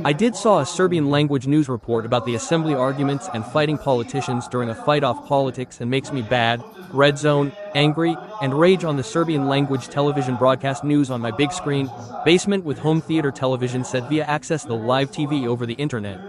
I did saw a Serbian language news report about the assembly arguments and fighting politicians during a fight-off politics and makes me bad, red zone, angry, and rage on the Serbian language television broadcast news on my big screen, basement with home theater television set via access the live TV over the internet.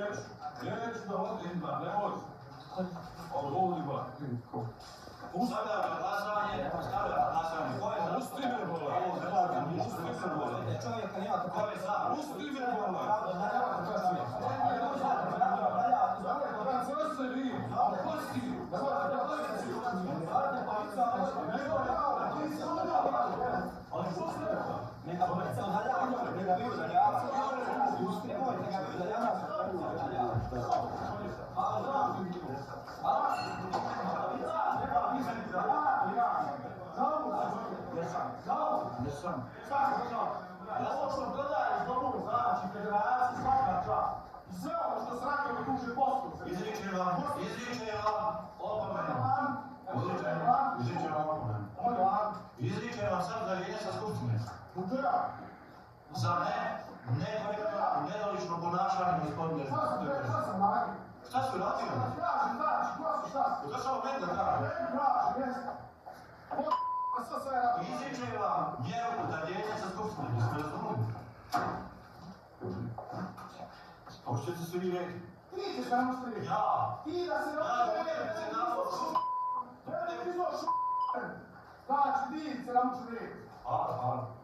Ovo što gledaju iz ovu, znači, federaciju svaka čast. I sve ono što srake u tuže postu. Izričem vam opomenu. Izričem vam opomenu. Izričem vam sad da je sa skupštine. Za nekorektno i nedolično ponašanje gospodine. Šta su radili? To sam vam meni da kažem. Izričem vam mjeru udaljenja sa skupštine. Jeste me razumili? Pa što ćete se vi rekli? Ti ćeš nam uštri. Ja. Ti da se uštri. Znači, ti se nam uštri. Hvala.